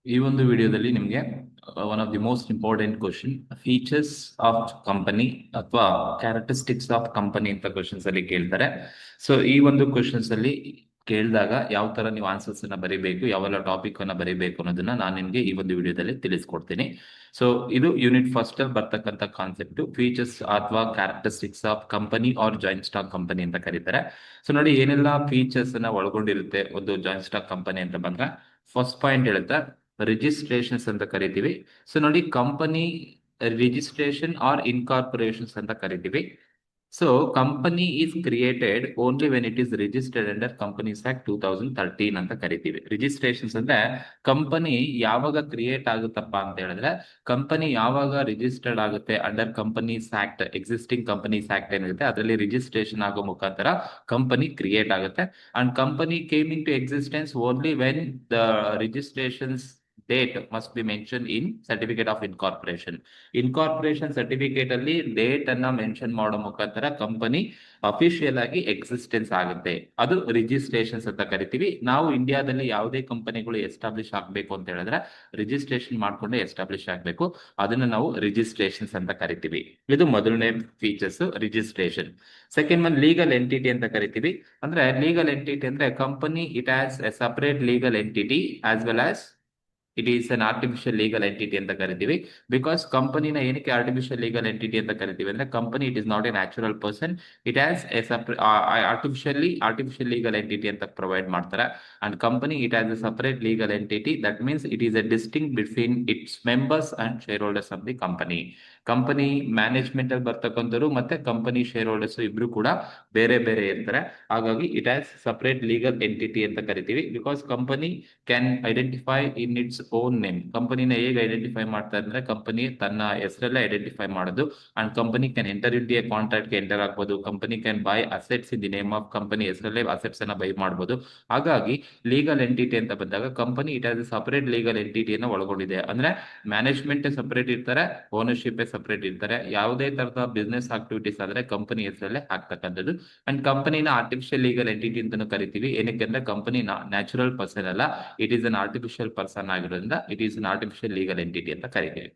ಈ ಒಂದು ವಿಡಿಯೋದಲ್ಲಿ ನಿಮಗೆ one of the most important question features of company ಅಥವಾ ಕ್ಯಾರೆಕ್ಟರಿಸ್ಟಿಕ್ಸ್ ಆಫ್ ಕಂಪನಿ ಅಂತ ಕ್ವಶನ್ಸ್ ಅಲ್ಲಿ ಕೇಳ್ತಾರೆ. ಸೊ ಈ ಒಂದು ಕ್ವಶನ್ಸ್ ಅಲ್ಲಿ ಕೇಳಿದಾಗ ಯಾವ ತರ ನೀವು ಆನ್ಸರ್ಸ್ ಅನ್ನ ಬರೀಬೇಕು, ಯಾವೆಲ್ಲ ಟಾಪಿಕ್ ಅನ್ನ ಬರೀಬೇಕು ಅನ್ನೋದನ್ನ ನಾನು ನಿಮಗೆ ಈ ಒಂದು ವಿಡಿಯೋದಲ್ಲಿ ತಿಳಿಸ್ಕೊಡ್ತೀನಿ. ಸೊ ಇದು ಯೂನಿಟ್ ಫಸ್ಟ್ ಅಲ್ಲಿ ಬರ್ತಕ್ಕಂಥ ಕಾನ್ಸೆಪ್ಟ್ ಫೀಚರ್ಸ್ ಅಥವಾ characteristics of company or joint stock company ಅಂತ ಕರೀತಾರೆ. ಸೊ ನೋಡಿ ಏನೆಲ್ಲ ಫೀಚರ್ಸ್ ಅನ್ನ ಒಳಗೊಂಡಿರುತ್ತೆ ಒಂದು ಜಾಯಿಂಟ್ ಸ್ಟಾಕ್ ಕಂಪನಿ ಅಂತ ಬಂದ್ರೆ, ಫಸ್ಟ್ ಪಾಯಿಂಟ್ ಹೇಳುತ್ತೆ ರಿಜಿಸ್ಟ್ರೇಷನ್ಸ್ ಅಂತ ಕರಿತೀವಿ. ಸೊ ನೋಡಿ ಕಂಪನಿ ರಿಜಿಸ್ಟ್ರೇಷನ್ ಆರ್ ಇನ್ಕಾರ್ಪೊರೇಷನ್ಸ್ ಅಂತ ಕರಿತೀವಿ. So company is created only when it is registered under companies act 2013 ಅಂತ ಕರಿತೀವಿ. ರಿಜಿಸ್ಟ್ರೇಷನ್ಸ್ ಅಂದ್ರೆ ಕಂಪನಿ ಯಾವಾಗ ಕ್ರಿಯೇಟ್ ಆಗುತ್ತಪ್ಪ ಅಂತ ಹೇಳಿದ್ರೆ, ಕಂಪನಿ ಯಾವಾಗ ರಿಜಿಸ್ಟರ್ಡ್ ಆಗುತ್ತೆ under companies act, existing companies act ಏನಿರುತ್ತೆ ಅದರಲ್ಲಿ ರಿಜಿಸ್ಟ್ರೇಷನ್ ಆಗೋ ಮುಖಾಂತರ ಕಂಪನಿ ಕ್ರಿಯೇಟ್ ಆಗುತ್ತೆ. And company came into existence only when the registrations date must be mention in certificate of incorporation. Incorporation certificate ಅಲ್ಲಿ date ಅನ್ನ mention ಮಾಡೋ ಮುಖಾಂತರ company official ಆಗಿ ಎಕ್ಸಿಸ್ಟೆನ್ಸ್ ಆಗುತ್ತೆ. ಅದು ರಿಜಿಸ್ಟ್ರೇಷನ್ಸ್ ಅಂತ ಕರಿತೀವಿ. ನಾವು ಇಂಡಿಯಾದಲ್ಲಿ ಯಾವುದೇ ಕಂಪನಿಗಳು ಎಸ್ಟಾಬ್ಲಿಷ್ ಆಗಬೇಕು ಅಂತ ಹೇಳಿದ್ರೆ ರಿಜಿಸ್ಟ್ರೇಷನ್ ಮಾಡ್ಕೊಂಡು ಎಸ್ಟಾಬ್ಲಿಷ್ ಆಗಬೇಕು. ಅದನ್ನ ನಾವು ರಿಜಿಸ್ಟ್ರೇಷನ್ಸ್ ಅಂತ ಕರಿತೀವಿ. ಇದು ಮೊದಲನೇ features registration. Second one legal entity ಅಂತ ಕರಿತೀವಿ. ಅಂದ್ರೆ ಲೀಗಲ್ ಎಂಟಿಟಿ ಅಂದ್ರೆ company it has A separate legal entity as well as it is an artificial legal entity ಅಂತ ಕರಿತೀವಿ. ಬಿಕಾಸ್ ಕಂಪನಿನ ಏನಕ್ಕೆ ಆರ್ಟಿಫಿಷಿಯಲ್ ಲೀಗಲ್ ಎಂಟಿಟಿ ಅಂತ ಕರಿತೀವಿ ಅಂದ್ರೆ, company it is not A natural person, it has A artificial legal entity ಅಂತ provide ಮಾಡ್ತಾರೆ. And company it has A separate legal entity, that means it is A distinct between it's members and share holders of the company. Company management ಅಲ್ಲಿ ಬರ್ತಕ್ಕಂಥವ್ರು ಮತ್ತೆ company share holders ಇಬ್ರು ಕೂಡ ಬೇರೆ ಬೇರೆ ಇರ್ತಾರೆ. ಹಾಗಾಗಿ it has separate legal entity ಅಂತ ಕರಿತೀವಿ. Because company can identify in its own name. ಕಂಪನಿನ ಹೇಗೆ ಐಡೆಂಟಿಫೈ ಮಾಡ್ತಾರೆ ಅಂದ್ರೆ, ಕಂಪನಿ ತನ್ನ ಹೆಸರಲ್ಲೇ ಐಡೆಂಟಿಫೈ ಮಾಡೋದು. And company can enter in a contract enter ಆಗ್ಬೋದು. Company can buy assets in the name of company, ಹೆಸರಲ್ಲೇ ಅಸೆಟ್ಸ್ ಅನ್ನ ಬೈ ಮಾಡಬಹುದು. ಹಾಗಾಗಿ ಲೀಗಲ್ ಎಂಟಿಟಿ ಅಂತ ಬಂದಾಗ company it has separate legal ಎಂಟಿಟಿಯನ್ನು ಒಳಗೊಂಡಿದೆ. ಅಂದ್ರೆ ಮ್ಯಾನೇಜ್ಮೆಂಟ್ ಸಪರೇಟ್ ಇರ್ತಾರೆ, ಓನರ್ಶಿಪ್ ಸಪರೇಟ್ ಇರ್ತಾರೆ. ಯಾವುದೇ ತರದ ಬಿಸ್ನೆಸ್ ಆಕ್ಟಿವಿಟೀಸ್ ಆದ್ರೆ ಕಂಪನಿ ಹೆಸರಲ್ಲೇ ಆಗ್ತಕ್ಕಂಥದ್ದು. ಅಂಡ್ ಕಂಪನಿನ ಆರ್ಟಿಫಿಷಿಯಲ್ ಲೀಗಲ್ ಎಂಟಿಟಿ ಅಂತಾನು ಕರಿತೀವಿ. ಏನಕ್ಕೆ ಅಂದ್ರೆ ಕಂಪನಿ ನ್ಯಾಚುರಲ್ ಪರ್ಸನ್ ಅಲ್ಲ, it is an artificial person ಆಗಿರೋದ್ರಿಂದ it is an artificial legal entity ಅಂತ ಕರಿತೀವಿ.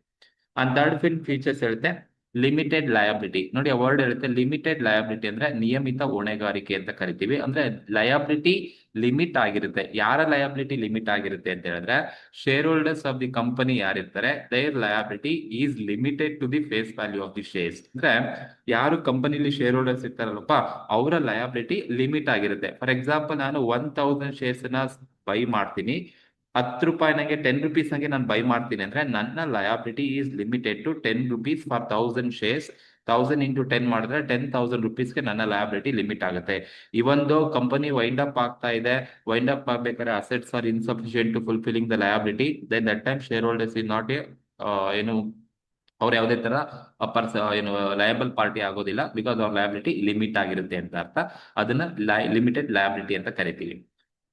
ಅಂಡ್ ಥರ್ಡ್ ಫೀಚರ್ಸ್ ಹೇಳುತ್ತೆ ಲಿಮಿಟೆಡ್ ಲಯಬಿಲಿಟಿ. ನೋಡಿ ಆ ವರ್ಡ್ ಹೇಳುತ್ತೆ ಲಿಮಿಟೆಡ್ ಲಯಬಿಲಿಟಿ ಅಂದ್ರೆ ನಿಯಮಿತ ಹೊಣೆಗಾರಿಕೆ ಅಂತ ಕರಿತೀವಿ. ಅಂದ್ರೆ ಲಯಬಿಲಿಟಿ ಲಿಮಿಟ್ ಆಗಿರುತ್ತೆ. ಯಾರ ಲಯಬಿಲಿಟಿ ಲಿಮಿಟ್ ಆಗಿರುತ್ತೆ ಅಂತ ಹೇಳಿದ್ರೆ, shareholders of the company ಯಾರಿರ್ತಾರೆ their liability is limited to the face value of the shares. ಅಂದ್ರೆ ಯಾರು ಕಂಪನಿಲಿ ಶೇರ್ ಹೋಲ್ಡರ್ಸ್ ಇರ್ತಾರಲ್ಲಪ್ಪ ಅವರ ಲಯಬಿಲಿಟಿ ಲಿಮಿಟ್ ಆಗಿರುತ್ತೆ. ಫಾರ್ ಎಕ್ಸಾಂಪಲ್ ನಾನು 1000 ಶೇರ್ಸ್ ನ ಬೈ ಮಾಡ್ತೀನಿ, 10 ರೂಪಾಯಿ ನಂಗೆ 10 ರುಪೀಸ್ ನಂಗೆ ನಾನು ಬೈ ಮಾಡ್ತೀನಿ ಅಂದ್ರೆ ನನ್ನ liability is limited to 10 rupees for 1000 shares. 1000 into 10 ಮಾಡಿದ್ರೆ 10,000 ರುಪೀಸ್ಗೆ ನನ್ನ ಲಯಬಿಲಿಟಿ ಲಿಮಿಟ್ ಆಗುತ್ತೆ. ಇವೊಂದು ಕಂಪನಿ ವೈಂಡ್ ಅಪ್ ಆಗ್ತಾ ಇದೆ, ವೈಂಡ್ ಅಪ್ ಆಗ್ಬೇಕಾದ್ರೆ assets are insufficient to fulfilling the liability, then that time shareholders is not a ಏನು ಅವ್ರು ಯಾವುದೇ ತರ ಏನು ಲಯಬಲ್ ಪಾರ್ಟಿ ಆಗೋದಿಲ್ಲ. ಬಿಕಾಸ್ ಅವ್ರ ಲಯಬಿಲಿಟಿ ಲಿಮಿಟ್ ಆಗಿರುತ್ತೆ ಅಂತ ಅರ್ಥ. ಅದನ್ನ ಲಿಮಿಟೆಡ್ ಲಯಬಿಲಿಟಿ ಅಂತ ಕರಿತೀವಿ.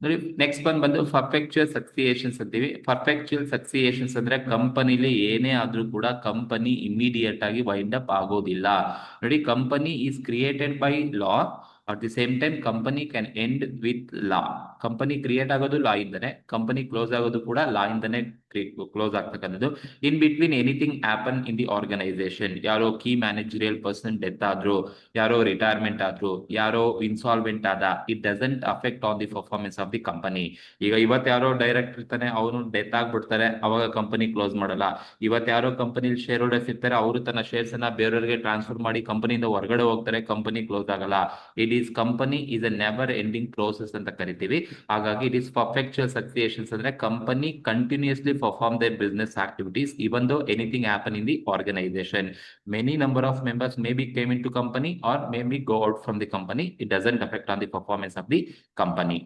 ನೋಡಿ ನೆಕ್ಸ್ಟ್ ಬಂದು ಪರ್ಫೆಕ್ಚುಯಲ್ ಸಕ್ಸಿಯೇಷನ್ಸ್ ಅಂತೀವಿ. ಪರ್ಫೆಕ್ಚುಯಲ್ ಸಕ್ಸಿಯೇಷನ್ಸ್ ಅಂದ್ರೆ ಕಂಪನಿಲಿ ಏನೇ ಆದ್ರೂ ಕೂಡ ಕಂಪನಿ ಇಮಿಡಿಯೇಟ್ ಆಗಿ ವೈಂಡ್ ಅಪ್ ಆಗೋದಿಲ್ಲ. ನೋಡಿ company is created by law, at the same time company can end with law. Company create ಆಗೋದು ಲಾ ಇಂದನೆ, ಕಂಪನಿ ಕ್ಲೋಸ್ ಆಗೋದು ಕೂಡ ಲಾ ಇಂದನೆ ಕ್ಲೋಸ್ ಆಗ್ತಕ್ಕಂಥದ್ದು. In between anything happen in the organisation, ಯಾರೋ ಕೀ ಮ್ಯಾನೇಜರಿಯಲ್ ಪರ್ಸನ್ ಡೆತ್ ಆದ್ರು, ಯಾರೋ ರಿಟೈರ್ಮೆಂಟ್ ಆದ್ರು, ಯಾರೋ ಇನ್ಸಾಲ್ವೆಂಟ್ ಆದ, it doesn't affect on the performance of the company. ಈಗ ಇವತ್ತು ಯಾರೋ ಡೈರೆಕ್ಟರ್ ಇರ್ತಾನೆ, ಅವನು ಡೆತ್ ಆಗ್ಬಿಡ್ತಾರೆ, ಅವಾಗ ಕಂಪನಿ ಕ್ಲೋಸ್ ಮಾಡಲ್ಲ. ಇವತ್ತು ಯಾರೋ ಕಂಪನಿ ಶೇರ್ ಹೋಲ್ಡರ್ಸ್ ಇರ್ತಾರೆ, ಅವರು ತನ್ನ ಶೇರ್ಸ್ ಅನ್ನ ಬೇರೆಯವರಿಗೆ ಟ್ರಾನ್ಸ್ಫರ್ ಮಾಡಿ ಕಂಪನಿಯಿಂದ ಹೊರಗಡೆ ಹೋಗ್ತಾರೆ, ಕಂಪನಿ ಕ್ಲೋಸ್ ಆಗಲ್ಲ. It is company is a never ending process ಅಂತ ಕರಿತೀವಿ. ಹಾಗಾಗಿ ಇಟ್ ಈಸ್ ಪರ್ಫೆಕ್ಚುಯಲ್ ಸಕ್ಸಿಯೇಷನ್ಸ್ ಅಂದ್ರೆ company continuously perform their business activities even though anything happen in the organization. Many number of members maybe came into company or maybe go out from the company, it doesn't affect on the performance of the company.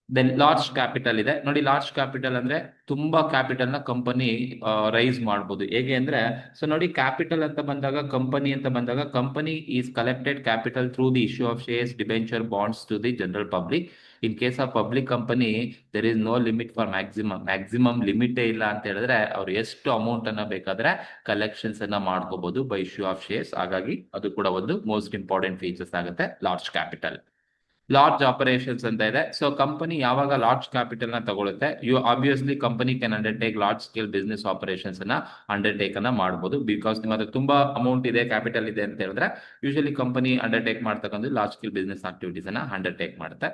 Then large capital ಇದೆ. ನೋಡಿ large capital ಅಂದ್ರೆ ತುಂಬಾ capital ನ company rice ಮಾಡಬಹುದು. ಹೇಗೆ ಅಂದ್ರೆ, so ನೋಡಿ capital ಅಂತ ಬಂದಾಗ, ಕಂಪನಿ ಅಂತ ಬಂದಾಗ, company is collected capital through the issue of shares, debenture, bonds to the general public. In case of public company there is no limit for maximum ಲಿಮಿಟೇ ಇಲ್ಲ ಅಂತ ಹೇಳಿದ್ರೆ ಅವ್ರು ಎಷ್ಟು ಅಮೌಂಟ್ ಅನ್ನ ಬೇಕಾದ್ರೆ ಕಲೆಕ್ಷನ್ಸ್ ಅನ್ನ ಮಾಡ್ಕೋಬಹುದು ಬೈ ಇಶ್ಯೂ ಆಫ್ ಶೇರ್ಸ್. ಹಾಗಾಗಿ ಅದು ಕೂಡ ಒಂದು ಮೋಸ್ಟ್ ಇಂಪಾರ್ಟೆಂಟ್ ಫೀಚರ್ಸ್ ಆಗುತ್ತೆ ಲಾರ್ಜ್ ಕ್ಯಾಪಿಟಲ್. ಲಾರ್ಜ್ ಆಪರೇಷನ್ಸ್ ಅಂತ ಇದೆ. ಸೊ ಕಂಪನಿ ಯಾವಾಗ ಲಾರ್ಜ್ ಕ್ಯಾಪಿಟಲ್ ನ ತಗೊಳುತ್ತೆ, obviously company can undertake large scale business operations ಅನ್ನ ಅಂಡರ್ಟೇಕ್ ಅನ್ನ ಮಾಡಬಹುದು. ಬಿಕಾಸ್ ನಿಮ್ಮ ಹತ್ರ ತುಂಬಾ ಅಮೌಂಟ್ ಇದೆ, ಕ್ಯಾಪಿಟಲ್ ಇದೆ ಅಂತ ಹೇಳಿದ್ರೆ ಯೂಶಲಿ ಕಂಪನಿ ಅಂಡರ್ಟೇಕ್ ಮಾಡ್ತಕ್ಕಂಥ ಲಾರ್ಜ್ ಸ್ಕೇಲ್ ಬಿಸ್ನೆಸ್ ಆಕ್ಟಿವಿಟೀಸ್ ಅನ್ನ ಅಂಡರ್ಟೇಕ್ ಮಾಡುತ್ತೆ.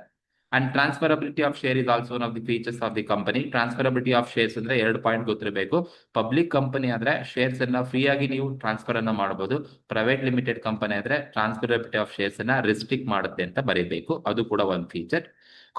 And transferability of share is also one of the features of the company. Transferability of shares ಅಂದ್ರೆ 2 ಪಾಯಿಂಟ್ ಗೊತ್ತಿರಬೇಕು. ಪಬ್ಲಿಕ್ ಕಂಪನಿ ಆದ್ರೆ ಶೇರ್ಸ್ ಅನ್ನ ಫ್ರೀ ಆಗಿ ನೀವು ಟ್ರಾನ್ಸ್ಫರ್ ಅನ್ನ ಮಾಡಬಹುದು. ಪ್ರೈವೇಟ್ ಲಿಮಿಟೆಡ್ ಕಂಪನಿ ಆದ್ರೆ ಟ್ರಾನ್ಸ್ಫರಬಿಲಿಟಿ ಆಫ್ ಶೇರ್ಸ್ ಅನ್ನ ರಿಸ್ಟ್ರಿಕ್ಟ್ ಮಾಡುತ್ತೆ ಅಂತ ಬರೀಬೇಕು. ಅದು ಕೂಡ ಒಂದು ಫೀಚರ್.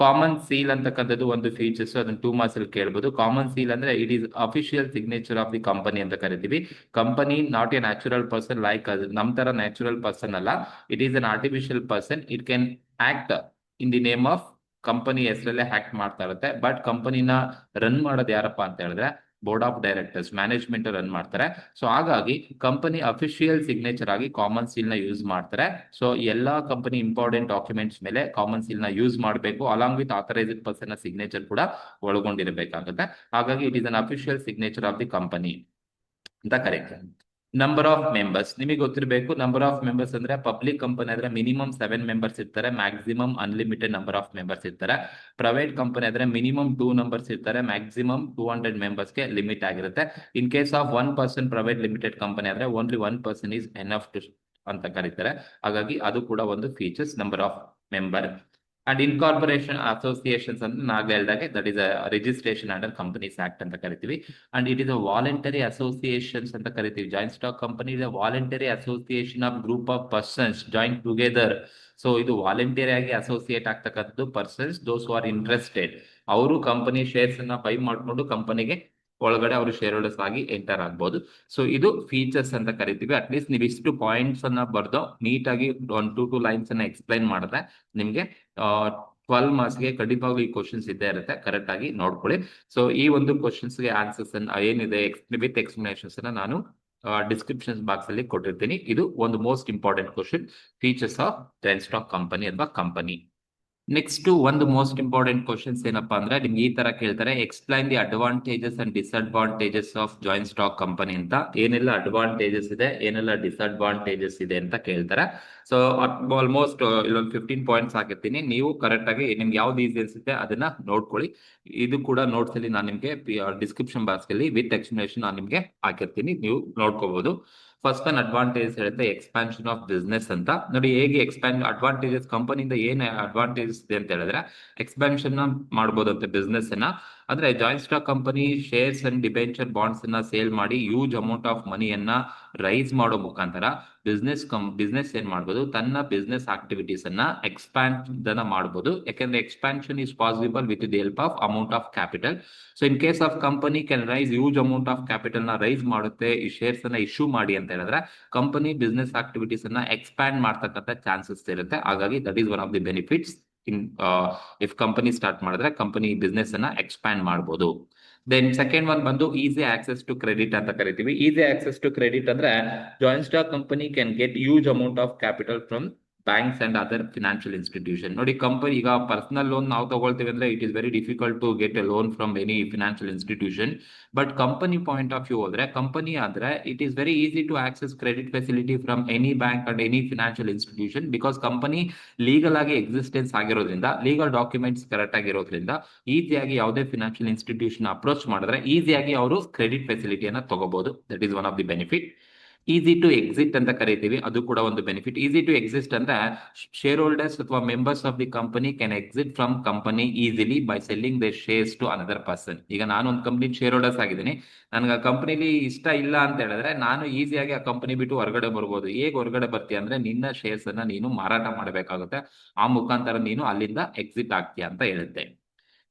ಕಾಮನ್ ಸೀಲ್ ಅಂತಕ್ಕಂಥದ್ದು ಒಂದು ಫೀಚರ್ಸ್, ಅದನ್ನ 2 ಮಾರ್ಕ್ಸ್ ಅಲ್ಲಿ ಕೇಳಬಹುದು. ಕಾಮನ್ ಸೀಲ್ ಅಂದ್ರೆ it is official signature of the company ಅಂತ ಕರಿತೀವಿ. Company not A natural person like ನಮ್ ತರ ನ್ಯಾಚುರಲ್ ಪರ್ಸನ್ ಅಲ್ಲ, it is an artificial person. It can act in the name of company ಹೆಸರಲ್ಲೇ hack ಮಾಡ್ತಾ ಇರುತ್ತೆ. But ಕಂಪನಿನ ರನ್ ಮಾಡೋದು ಯಾರಪ್ಪ ಅಂತ ಹೇಳಿದ್ರೆ board of directors, management run ಮಾಡ್ತಾರೆ. ಸೊ ಹಾಗಾಗಿ ಕಂಪನಿ ಅಫಿಷಿಯಲ್ ಸಿಗ್ನೇಚರ್ ಆಗಿ ಕಾಮನ್ ಸೀಲ್ ನ ಯೂಸ್ ಮಾಡ್ತಾರೆ. ಸೊ ಎಲ್ಲಾ ಕಂಪನಿ ಇಂಪಾರ್ಟೆಂಟ್ ಡಾಕ್ಯುಮೆಂಟ್ಸ್ ಮೇಲೆ ಕಾಮನ್ ಸೀಲ್ ನ ಯೂಸ್ ಮಾಡಬೇಕು. Along with authorised person signature ಕೂಡ ಒಳಗೊಂಡಿರಬೇಕಾಗುತ್ತೆ. ಹಾಗಾಗಿ it is an official signature of the company ಅಂತ ಕರೀತಾರೆ. ನಂಬರ್ ಆಫ್ ಮೆಂಬರ್ಸ್ ನಿಮಗೆ ಗೊತ್ತಿರಬೇಕು. ನಂಬರ್ ಆಫ್ ಮೆಂಬರ್ಸ್ ಅಂದ್ರೆ ಪಬ್ಲಿಕ್ ಕಂಪನಿ ಆದ್ರೆ ಮಿನಿಮಮ್ 7 ಮೆಂಬರ್ಸ್ ಇರ್ತಾರೆ, maximum unlimited number of members ಇರ್ತಾರೆ. ಪ್ರೈವೇಟ್ ಕಂಪನಿ ಆದ್ರೆ ಮಿನಿಮಮ್ 2 ನಂಬರ್ಸ್ ಇರ್ತಾರೆ, ಮ್ಯಾಕ್ಸಿಮಮ್ 200 ಮೆಂಬರ್ಸ್ಗೆ ಲಿಮಿಟ್ ಆಗಿರುತ್ತೆ. ಇನ್ case of 1 person private limited company ಆದ್ರೆ only 1 person is enough to ಅಂತ ಕರೀತಾರೆ. ಹಾಗಾಗಿ ಅದು ಕೂಡ ಒಂದು features, number of member. And incorporation associations ಅಂದ್ರೆ ನಾಗ ಹೇಳಿದಾಗೆ that is a registration under companies act ಅಂತ ಕರಿತೀವಿ. And it is a voluntary associations ಅಂತ ಕರಿತೀವಿ. Joint stock company is a voluntary association of group of persons joint together. So ಇದು voluntary ಆಗಿ associate ಆಗ್ತಕ್ಕಂಥದ್ದು ಪರ್ಸನ್ಸ್ ದೋಸ್ ಆರ್ ಇಂಟ್ರೆಸ್ಟೆಡ್. ಅವರು company shares ಅನ್ನ buy ಮಾಡ್ಕೊಂಡು ಕಂಪನಿಗೆ ಒಳಗಡೆ ಅವರು ಶೇರ್ ಹೋಲ್ಡರ್ಸ್ ಆಗಿ ಎಂಟರ್ ಆಗ್ಬಹುದು. ಸೊ ಇದು ಫೀಚರ್ಸ್ ಅಂತ ಕರಿತೀವಿ. ಅಟ್ಲೀಸ್ಟ್ ನೀವು ಇಷ್ಟು ಪಾಯಿಂಟ್ಸ್ ಅನ್ನ ಬರ್ದು ನೀಟಾಗಿ 1 to 2 ಲೈನ್ಸ್ ಅನ್ನ ಎಕ್ಸ್ಪ್ಲೈನ್ ಮಾಡಿದ್ರೆ ನಿಮ್ಗೆ 12 ಮಾರ್ಕ್ಸ್ಗೆ ಖಂಡಿತವಾಗ್ಲೂ ಈ ಕ್ವಶನ್ಸ್ ಇದ್ದೇ ಇರುತ್ತೆ. ಕರೆಕ್ಟ್ ಆಗಿ ನೋಡ್ಕೊಳ್ಳಿ. ಸೊ ಈ ಒಂದು ಕ್ವಶನ್ಸ್ಗೆ ಆನ್ಸರ್ಸ್ ಏನಿದೆ ವಿತ್ ಎಕ್ಸ್ಪ್ಲನೇಷನ್ಸ್ ಅನ್ನ ನಾನು ಡಿಸ್ಕ್ರಿಪ್ಷನ್ ಬಾಕ್ಸ್ ಅಲ್ಲಿ ಕೊಟ್ಟಿರ್ತೀನಿ. ಇದು ಒಂದು most important question, features of joint stock company ಅಥವಾ ಕಂಪನಿ. ನೆಕ್ಸ್ಟ್ ಒಂದು ಮೋಸ್ಟ್ ಇಂಪಾರ್ಟೆಂಟ್ ಕ್ವಶನ್ಸ್ ಏನಪ್ಪಾ ಅಂದ್ರೆ ನಿಮ್ಗೆ ಈ ತರ ಕೇಳ್ತಾರೆ, explain the advantages and disadvantages of joint stock company ಅಂತ. ಏನೆಲ್ಲ ಅಡ್ವಾಂಟೇಜಸ್ ಇದೆ, ಏನೆಲ್ಲ ಡಿಸ್ಅಡ್ವಾಂಟೇಜಸ್ ಇದೆ ಅಂತ ಕೇಳ್ತಾರೆ. ಸೊ ಆಲ್ಮೋಸ್ಟ್ ಇಲ್ಲೊಂದು 15 ಪಾಯಿಂಟ್ಸ್ ಹಾಕಿರ್ತೀನಿ. ನೀವು ಕರೆಕ್ಟ್ ಆಗಿ ನಿಮ್ಗೆ ಯಾವ್ದು ಈಸಿ ಅನ್ಸುತ್ತೆ ಅದನ್ನ ನೋಡ್ಕೊಳ್ಳಿ. ಇದು ಕೂಡ ನೋಟ್ಸ್ ಅಲ್ಲಿ ನಾನು ನಿಮ್ಗೆ ಡಿಸ್ಕ್ರಿಪ್ಷನ್ ಬಾಕ್ಸ್ ಅಲ್ಲಿ ವಿತ್ ಎಕ್ಸ್ಪ್ಲನೇಷನ್ ನಾನು ನಿಮ್ಗೆ ಹಾಕಿರ್ತೀನಿ, ನೀವು ನೋಡ್ಕೋಬಹುದು. ಫಸ್ಟ್ ಒನ್ ಅಡ್ವಾಂಟೇಜ್ ಹೇಳುತ್ತೆ ಎಕ್ಸ್ಪಾನ್ಷನ್ ಆಫ್ ಬಿಸ್ನೆಸ್ ಅಂತ. ನೋಡಿ ಹೇಗೆ ಅಡ್ವಾಂಟೇಜಸ್ ಕಂಪನಿಯಿಂದ ಏನ್ ಅಡ್ವಾಂಟೇಜಸ್ ಇದೆ ಅಂತ ಹೇಳಿದ್ರೆ ಎಕ್ಸ್ಪಾನ್ಷನ್ ಮಾಡಬಹುದು ಅಂತ ಬಿಸ್ನೆಸ್ ಅನ್ನ. ಅಂದ್ರೆ joint stock company shares and debenture bonds ಅನ್ನ ಸೇಲ್ ಮಾಡಿ ಹ್ಯೂಜ್ ಅಮೌಂಟ್ ಆಫ್ ಮನಿಯನ್ನ ರೈಸ್ ಮಾಡೋ ಮುಖಾಂತರ ಬಿಸ್ನೆಸ್ ಏನ್ ಮಾಡ್ಬೋದು, ತನ್ನ ಬಿಸ್ನೆಸ್ ಆಕ್ಟಿವಿಟೀಸ್ ಅನ್ನ ಎಕ್ಸ್ಪ್ಯಾನ್ಡ್ ಮಾಡಬಹುದು. ಯಾಕಂದ್ರೆ expansion is possible with the help of amount of capital. So in case of company can raise huge amount of capital ನ ರೈಸ್ ಮಾಡುತ್ತೆ ಈ ಶೇರ್ಸ್ ಅನ್ನ ಇಶ್ಯೂ ಮಾಡಿ ಅಂತ ಹೇಳಿದ್ರೆ ಕಂಪನಿ ಬಿಸ್ನೆಸ್ ಆಕ್ಟಿವಿಟೀಸ್ ಅನ್ನ ಎಕ್ಸ್ಪ್ಯಾಂಡ್ ಮಾಡ್ತಕ್ಕಂಥ ಚಾನ್ಸಸ್ ಇರುತ್ತೆ. ಹಾಗಾಗಿ that is one of the benefits in if company start ಮಾಡಿದ್ರೆ ಕಂಪನಿ ಬಿಸ್ನೆಸ್ ಅನ್ನ ಎಕ್ಸ್ಪ್ಯಾಂಡ್ ಮಾಡಬಹುದು. ದೆನ್ ಸೆಕೆಂಡ್ ಒನ್ ಬಂದು ಈಸಿ ಆಕ್ಸೆಸ್ ಟು ಕ್ರೆಡಿಟ್ ಅಂತ ಕರಿತೀವಿ. ಈಸಿ ಆಕ್ಸೆಸ್ ಟು ಕ್ರೆಡಿಟ್ ಅಂದ್ರೆ joint stock company can get huge amount of capital from banks and other financial institution. ನೋಡಿ company ಈಗ personal loan ನಾವು ತಗೊಳ್ತೀವಿ ಅಂದ್ರೆ it is very difficult to get a loan from any financial institution. But company point of view ಹೋದ್ರೆ company ಆದ್ರೆ it is very easy to access credit facility from any bank and any financial institution. Because company legal ಆಗಿ existence ಆಗಿರೋದ್ರಿಂದ, legal documents correct ಆಗಿರೋದ್ರಿಂದ ಈಸಿಯಾಗಿ ಯಾವುದೇ financial institution approach ಮಾಡಿದ್ರೆ ಈಸಿಯಾಗಿ ಅವರು ಕ್ರೆಡಿಟ್ ಫೆಸಿಲಿಟಿಯನ್ನ ತಗೋಬಹುದು. That is one of the benefit. Easy to exit ಅಂತ ಕರಿತೀವಿ, ಅದು ಕೂಡ ಒಂದು ಬೆನಿಫಿಟ್. ಈಸಿ ಟು ಎಕ್ಸಿಸ್ಟ್ ಅಂದ್ರೆ ಶೇರ್ ಹೋಲ್ಡರ್ಸ್ ಅಥವಾ members of the company can exit from company easily by selling the shares to another person. ಈಗ ನಾನು ಒಂದು ಕಂಪನಿ ಶೇರ್ ಹೋಲ್ಡರ್ಸ್ ಆಗಿದ್ದೀನಿ, ನನಗೆ ಆ ಕಂಪನಿಲಿ ಇಷ್ಟ ಇಲ್ಲ ಅಂತ ಹೇಳಿದ್ರೆ ನಾನು ಈಸಿಯಾಗಿ ಆ ಕಂಪನಿ ಬಿಟ್ಟು ಹೊರಗಡೆ ಬರ್ಬೋದು. ಹೇಗೆ ಹೊರಗಡೆ ಬರ್ತೀಯ ಅಂದ್ರೆ ನಿನ್ನ ಶೇರ್ಸ್ ಅನ್ನ ನೀನು ಮಾರಾಟ ಮಾಡಬೇಕಾಗುತ್ತೆ, ಆ ಮುಖಾಂತರ ನೀನು ಅಲ್ಲಿಂದ ಎಕ್ಸಿಟ್ ಆಗ್ತೀಯ ಅಂತ ಹೇಳುತ್ತೆ.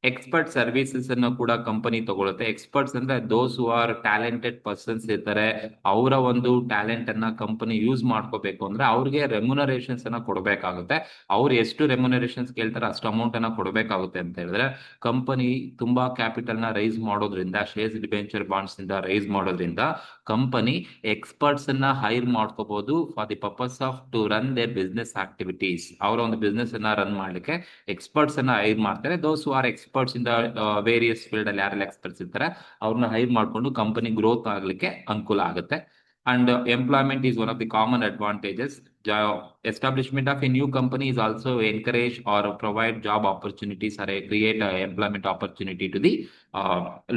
ಎಕ್ಸ್ಪರ್ಟ್ ಸರ್ವಿಸಸ್ ಅನ್ನು ಕೂಡ ಕಂಪನಿ ತಗೊಳುತ್ತೆ. ಎಕ್ಸ್ಪರ್ಟ್ಸ್ ಅಂದ್ರೆ ದೋಸ್ ಹೂ ಆರ್ ಟ್ಯಾಲೆಂಟೆಡ್ ಪರ್ಸನ್ಸ್ ಇರ್ತಾರೆ, ಅವರ ಒಂದು ಟ್ಯಾಲೆಂಟ್ ಅನ್ನ ಕಂಪನಿ ಯೂಸ್ ಮಾಡ್ಕೋಬೇಕು ಅಂದ್ರೆ ಅವ್ರಿಗೆ ರೆಮ್ಯುನರೇಷನ್ಸ್ ಅನ್ನ ಕೊಡಬೇಕಾಗುತ್ತೆ. ಅವ್ರು ಎಷ್ಟು ರೆಮ್ಯುನರೇಷನ್ಸ್ ಕೇಳ್ತಾರೆ ಅಷ್ಟು ಅಮೌಂಟ್ ಅನ್ನ ಕೊಡಬೇಕಾಗುತ್ತೆ ಅಂತ ಹೇಳಿದ್ರೆ ಕಂಪನಿ ತುಂಬಾ ಕ್ಯಾಪಿಟಲ್ ನ ರೈಸ್ ಮಾಡೋದ್ರಿಂದ, ಶೇರ್ಸ್ ಡಿಬೆಂಚರ್ ಬಾಂಡ್ಸ್ ಇಂದ ರೈಸ್ ಮಾಡೋದ್ರಿಂದ ಕಂಪನಿ ಎಕ್ಸ್ಪರ್ಟ್ಸ್ ಅನ್ನ ಹೈರ್ ಮಾಡ್ಕೋಬಹುದು for the purpose of to run their business activities. ಅವರ ಒಂದು ಬಿಸ್ನೆಸ್ ಅನ್ನ ರನ್ ಮಾಡ್ಲಿಕ್ಕೆ ಎಕ್ಸ್ಪರ್ಟ್ಸ್ ಅನ್ನ ಹೈರ್ ಮಾಡ್ತಾರೆ. Those who are experts in the various field ಅಲ್ಲಿ ಯಾರೆಲ್ಲ ಎಕ್ಸ್ಪರ್ಟ್ಸ್ ಇರ್ತಾರೆ ಅವ್ರನ್ನ ಹೈರ್ ಮಾಡ್ಕೊಂಡು ಕಂಪನಿ ಗ್ರೋತ್ ಆಗ್ಲಿಕ್ಕೆ ಅನುಕೂಲ ಆಗುತ್ತೆ. And employment is one of the common advantages. Establishment of a new company is also encourage or provide job opportunities or create employment opportunity to the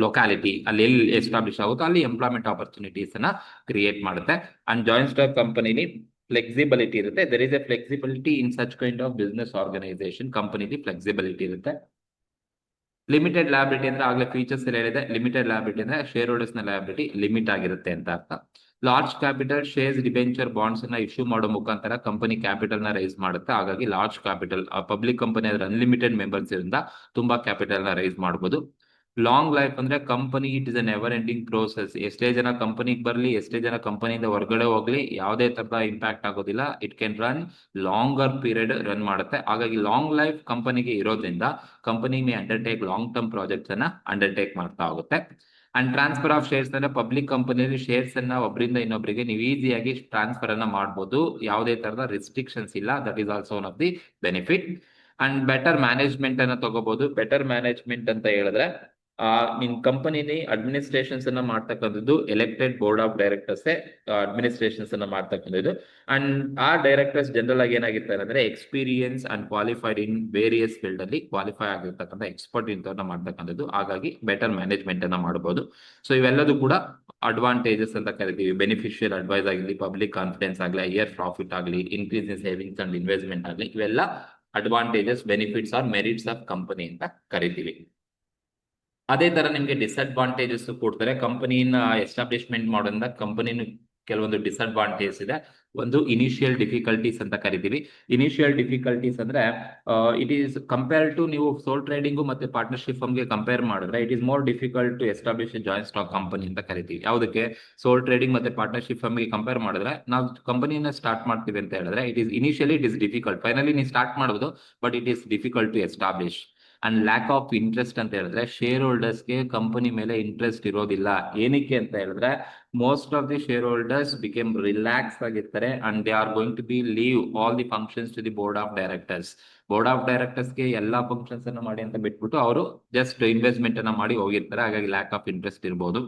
locality. ಅಲ್ಲಿ ಎಲ್ಲಿ establish ಆಗುತ್ತೋ ಅಲ್ಲಿ employment opportunities ಅನ್ನ create ಮಾಡುತ್ತೆ. And joint stock ಕಂಪನಿಲಿ flexibility ಇರುತ್ತೆ. There is a flexibility in such kind of business organisation. ಕಂಪನಿಲಿ flexibility ಇರುತ್ತೆ. ಲಿಮಿಟೆಡ್ ಲಯಬಿಲಿಟಿ ಅಂದ್ರೆ ಆಗ್ಲೇ ಫೀಚರ್ಸ್ ಎಲ್ಲ ಹೇಳಿದೆ. ಲಿಮಿಟೆಡ್ ಲಯಬಿಲಿಟಿ ಅಂದ್ರೆ ಶೇರ್ ಹೋಲ್ಡರ್ಸ್ ನ ಲಯಬಿಲಿಟಿ ಲಿಮಿಟ್ ಆಗಿರುತ್ತೆ ಅಂತ ಅರ್ಥ. Large capital shares debenture bonds ನ ಇಶ್ಯೂ ಮಾಡೋ ಮುಖಾಂತರ ಕಂಪನಿ ಕ್ಯಾಪಿಟಲ್ ನ ರೈಸ್ ಮಾಡುತ್ತೆ. ಹಾಗಾಗಿ ಲಾರ್ಜ್ ಕ್ಯಾಪಿಟಲ್ ಪಬ್ಲಿಕ್ ಕಂಪನಿ ಆದ್ರೆ ಅನ್ಲಿಮಿಟೆಡ್ ಮೆಂಬರ್ಸ್ ಇಂದ ತುಂಬಾ ಕ್ಯಾಪಿಟಲ್ ನ ರೈಸ್ ಮಾಡಬಹುದು. ಲಾಂಗ್ ಲೈಫ್ ಅಂದ್ರೆ company it is a never ending process. ಎಷ್ಟೇ ಜನ ಕಂಪನಿಗೆ ಬರಲಿ, ಎಷ್ಟೇ ಜನ ಕಂಪನಿಯಿಂದ ಹೊರಗಡೆ ಹೋಗ್ಲಿ, ಯಾವುದೇ ತರದ ಇಂಪ್ಯಾಕ್ಟ್ ಆಗೋದಿಲ್ಲ. It can run longer period run ಮಾಡುತ್ತೆ. ಹಾಗಾಗಿ ಲಾಂಗ್ ಲೈಫ್ ಕಂಪನಿಗೆ ಇರೋದ್ರಿಂದ company May undertake long term projects ಅನ್ನ ಅಂಡರ್ಟೇಕ್ ಮಾಡ್ತಾ ಹೋಗುತ್ತೆ. ಅಂಡ್ ಟ್ರಾನ್ಸ್ಫರ್ ಆಫ್ ಶೇರ್ಸ್ ಅಂದ್ರೆ ಪಬ್ಲಿಕ್ ಕಂಪನಿಯಲ್ಲಿ ಶೇರ್ಸ್ ಅನ್ನ ಒಬ್ಬರಿಂದ ಇನ್ನೊಬ್ಬರಿಗೆ ನೀವು ಈಸಿಯಾಗಿ ಟ್ರಾನ್ಸ್ಫರ್ ಅನ್ನ ಮಾಡಬಹುದು. ಯಾವುದೇ ತರದ ರಿಸ್ಟ್ರಿಕ್ಷನ್ಸ್ ಇಲ್ಲ. That is also one of the benefit. And better management ಅನ್ನ ತಗೋಬಹುದು. ಬೆಟರ್ ಮ್ಯಾನೇಜ್ಮೆಂಟ್ ಅಂತ ಹೇಳಿದ್ರೆ ನಿಮ್ ಕಂಪನಿಲಿ ಅಡ್ಮಿನಿಸ್ಟ್ರೇಷನ್ಸ್ ಅನ್ನ ಮಾಡ್ತಕ್ಕಂಥದ್ದು elected board of directors administrations ಅನ್ನ ಮಾಡ್ತಕ್ಕಂಥದ್ದು. ಅಂಡ್ ಆ ಡೈರೆಕ್ಟರ್ಸ್ ಜನರಲ್ ಆಗಿ ಏನಾಗಿರ್ತಾರೆ ಅಂದ್ರೆ experience and qualified in various field ಅಲ್ಲಿ ಕ್ವಾಲಿಫೈ ಆಗಿರ್ತಕ್ಕಂಥ ಎಕ್ಸ್ಪರ್ಟ್ ಇಂಥವ್ರನ್ನ ಮಾಡ್ತಕ್ಕಂಥದ್ದು. ಹಾಗಾಗಿ ಬೆಟರ್ ಮ್ಯಾನೇಜ್ಮೆಂಟ್ ಅನ್ನ ಮಾಡಬಹುದು. ಸೊ ಇವೆಲ್ಲದೂ ಕೂಡ ಅಡ್ವಾಂಟೇಜಸ್ ಅಂತ ಕರಿತೀವಿ. ಬೆನಿಫಿಷಿಯಲ್ ಅಡ್ವೈಸ್ ಆಗಲಿ, ಪಬ್ಲಿಕ್ ಕಾನ್ಫಿಡೆನ್ಸ್ ಆಗಲಿ, ಹೈಯರ್ ಪ್ರಾಫಿಟ್ ಆಗಲಿ, increase in savings and investment ಆಗಲಿ, ಇವೆಲ್ಲ advantages, benefits R merits of company ಅಂತ ಕರಿತೀವಿ. ಅದೇ ತರ ನಿಮ್ಗೆ ಡಿಸ್ಅಡ್ವಾಂಟೇಜಸ್ ಕೊಡ್ತಾರೆ. ಕಂಪನಿನ ಎಸ್ಟಾಬ್ಲಿಷ್ಮೆಂಟ್ ಮಾಡೋದ್ರಿಂದ ಕಂಪನಿನ ಕೆಲವೊಂದು ಡಿಸ್ಅಡ್ವಾಂಟೇಜ್ ಇದೆ. ಒಂದು ಇನಿಷಿಯಲ್ ಡಿಫಿಕಲ್ಟೀಸ್ ಅಂತ ಕರಿತೀವಿ. ಇನಿಷಿಯಲ್ ಡಿಫಿಕಲ್ಟೀಸ್ ಅಂದ್ರೆ ಇಟ್ ಈಸ್ ಕಂಪೇರ್ ಟು ನೀವು ಸೋಲ್ ಟ್ರೇಡಿಂಗು ಮತ್ತೆ ಪಾರ್ಟ್ನರ್ಶಿಪ್ ಫರ್ಮ್ಗೆ ಕಂಪೇರ್ ಮಾಡಿದ್ರೆ it is more difficult to establish joint stock company ಅಂತ ಕರಿತೀವಿ. ಯಾವುದಕ್ಕೆ? ಸೋಲ್ ಟ್ರೇಡಿಂಗ್ ಮತ್ತೆ ಪಾರ್ಟ್ನರ್ಶಿಪ್ ಫರ್ಮ್ಗೆ ಕಂಪೇರ್ ಮಾಡಿದ್ರೆ ನಾವು ಕಂಪನಿನ ಸ್ಟಾರ್ಟ್ ಮಾಡ್ತೀವಿ ಅಂತ ಹೇಳಿದ್ರೆ it is initially it is difficult. Finally ನೀವು ಸ್ಟಾರ್ಟ್ ಮಾಡಬಹುದು, but it is difficult to establish. And lack of interest ಅಂತ ಹೇಳಿದ್ರೆ ಶೇರ್ ಹೋಲ್ಡರ್ಸ್ಗೆ ಕಂಪನಿ ಮೇಲೆ ಇಂಟ್ರೆಸ್ಟ್ ಇರೋದಿಲ್ಲ. ಏನಕ್ಕೆ ಅಂತ ಹೇಳಿದ್ರೆ most of the share holders became relax ಆಗಿರ್ತಾರೆ and they are going to be leave all the functions to the board of directors. Board of ಡೈರೆಕ್ಟರ್ಸ್ಗೆ ಎಲ್ಲಾ ಫಂಕ್ಷನ್ಸ್ ಅನ್ನ ಮಾಡಿ ಅಂತ ಬಿಟ್ಬಿಟ್ಟು ಅವರು ಜಸ್ಟ್ ಇನ್ವೆಸ್ಟ್ಮೆಂಟ್ ಅನ್ನ ಮಾಡಿ ಹೋಗಿರ್ತಾರೆ. ಹಾಗಾಗಿ ಲ್ಯಾಕ್ ಆಫ್ ಇಂಟ್ರೆಸ್ಟ್ ಇರಬಹುದು.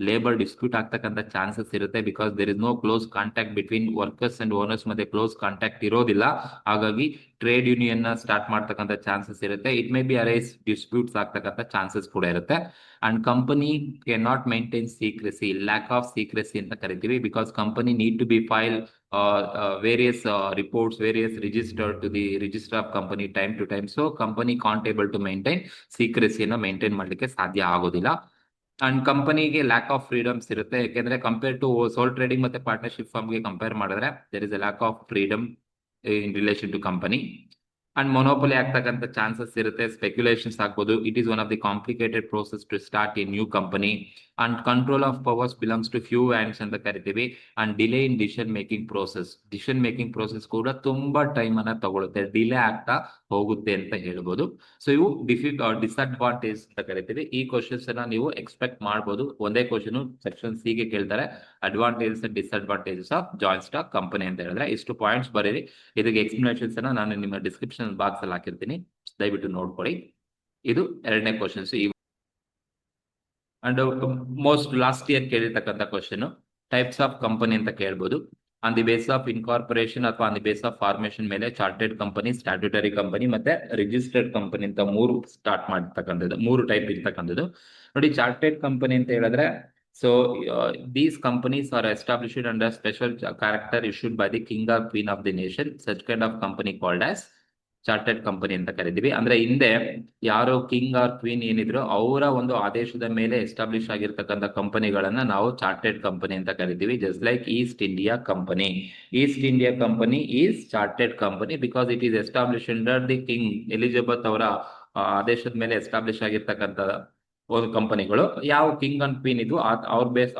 ಲೇಬರ್ ಡಿಸ್ಪ್ಯೂಟ್ ಆಗ್ತಕ್ಕಂಥ ಚಾನ್ಸಸ್ ಇರುತ್ತೆ. Because there is no close contact between workers and owners ಮತ್ತೆ ಕ್ಲೋಸ್ ಕಾಂಟ್ಯಾಕ್ಟ್ ಇರೋದಿಲ್ಲ. ಹಾಗಾಗಿ ಟ್ರೇಡ್ ಯೂನಿಯನ್ ನ ಸ್ಟಾರ್ಟ್ ಮಾಡ್ತಕ್ಕಂಥ ಚಾನ್ಸಸ್ ಇರುತ್ತೆ. It may be arise disputes ಆಗ್ತಕ್ಕಂಥ ಚಾನ್ಸಸ್ ಕೂಡ ಇರುತ್ತೆ. And company can not maintain secrecy. Lack of secrecy ಅಂತ ಕರಿತೀವಿ. Because company need to be file various reports, various register to the register of company time to time. So company can't able to maintain secrecy ನ maintain ಮಾಡ್ಲಿಕ್ಕೆ ಸಾಧ್ಯ ಆಗೋದಿಲ್ಲ. And ಕಂಪನಿಗೆ lack of freedoms ಇರುತ್ತೆ. ಯಾಕೆಂದ್ರೆ compare to sole trading ಮತ್ತೆ partnership ಫರ್ಮ್ಗೆ compare ಮಾಡಿದ್ರೆ there is a lack of freedom in relation to company. And monopoly ಆಗ್ತಕ್ಕಂಥ ಚಾನ್ಸಸ್ ಇರುತ್ತೆ. ಸ್ಪೆಕ್ಯುಲೇಷನ್ಸ್ ಆಗ್ಬೋದು. It is one of the complicated process to start a new company. And control of powers belongs to few hands ಅಂತ ಕರಿತೀವಿ. And delay in decision making process. Decision making process ಕೂಡ ತುಂಬಾ time ಅನ್ನ ತಗೊಳುತ್ತೆ, delay ಆಗ್ತಾ ಹೋಗುತ್ತೆ ಅಂತ ಹೇಳ್ಬೋದು. ಸೊ ಇವು ಡಿಸ್ಅಡ್ವಾಂಟೇಜ್ ಅಂತ ಕರಿತೀವಿ. ಈ ಕ್ವಶನ್ಸ್ ಅನ್ನ ನೀವು ಎಕ್ಸ್ಪೆಕ್ಟ್ ಮಾಡಬಹುದು. ಒಂದೇ ಕ್ವಶನ್ ಸೆಕ್ಷನ್ ಸಿ ಗೆ ಕೇಳ್ತಾರೆ, advantages and disadvantages of joint stock company ಅಂತ ಹೇಳಿದ್ರೆ ಇಷ್ಟು ಪಾಯಿಂಟ್ಸ್ ಬರೀರಿ. ಇದಕ್ಕೆ ಎಕ್ಸ್ಪ್ಲನೇಷನ್ಸ್ ಅನ್ನ ನಾನು ನಿಮ್ಮ ಡಿಸ್ಕ್ರಿಪ್ಷನ್ ಬಾಕ್ಸ್ ಅಲ್ಲಿ ಹಾಕಿರ್ತೀನಿ, ದಯವಿಟ್ಟು ನೋಡ್ಕೊಳ್ಳಿ. ಇದು ಎರಡನೇ questions. And most last year ಕೇಳಿರ್ತಕ್ಕಂಥ ಕ್ವಶನ್ ಟೈಪ್ಸ್ ಆಫ್ ಕಂಪನಿ ಅಂತ ಕೇಳ್ಬೋದು. On the base of incorporation ಅಥವಾ on the base of formation ಮೇಲೆ ಚಾರ್ಟೆಡ್ ಕಂಪನಿ, ಸ್ಟ್ಯಾಟ್ಯೂಟರಿ ಕಂಪನಿ ಮತ್ತೆ ರಿಜಿಸ್ಟರ್ಡ್ ಕಂಪನಿ ಅಂತ ಮೂರು ಸ್ಟಾರ್ಟ್ ಮಾಡಿರ್ತಕ್ಕಂಥದ್ದು, ಮೂರು ಟೈಪ್ ಇರ್ತಕ್ಕಂಥದ್ದು. ನೋಡಿ, ಚಾರ್ಟೆಡ್ ಕಂಪನಿ ಅಂತ ಹೇಳಿದ್ರೆ so these companies are established under special character issued by the king or queen of the nation. Such kind of company called as chartered company ಅಂತ ಕರಿತೀವಿ. ಅಂದ್ರೆ ಹಿಂದೆ ಯಾರೋ ಕಿಂಗ್ ಆರ್ ಕ್ವೀನ್ ಏನಿದ್ರು ಅವರ ಒಂದು ಆದೇಶದ ಮೇಲೆ ಎಸ್ಟಾಬ್ಲಿಷ್ ಆಗಿರ್ತಕ್ಕಂಥ ಕಂಪನಿಗಳನ್ನ ನಾವು ಚಾರ್ಟೆಡ್ ಕಂಪನಿ ಅಂತ ಕರಿತೀವಿ. Just like East India company. East India company is chartered company because it is establish under the king Elizabeth ಅವರ ಆದೇಶದ ಮೇಲೆ ಎಸ್ಟಾಬ್ಲಿಷ್ ಆಗಿರ್ತಕ್ಕಂಥ ಒಂದು ಕಂಪನಿಗಳು. ಯಾವ ಕಿಂಗ್ ಅಂಡ್ ಕ್ವೀನ್ ಇದು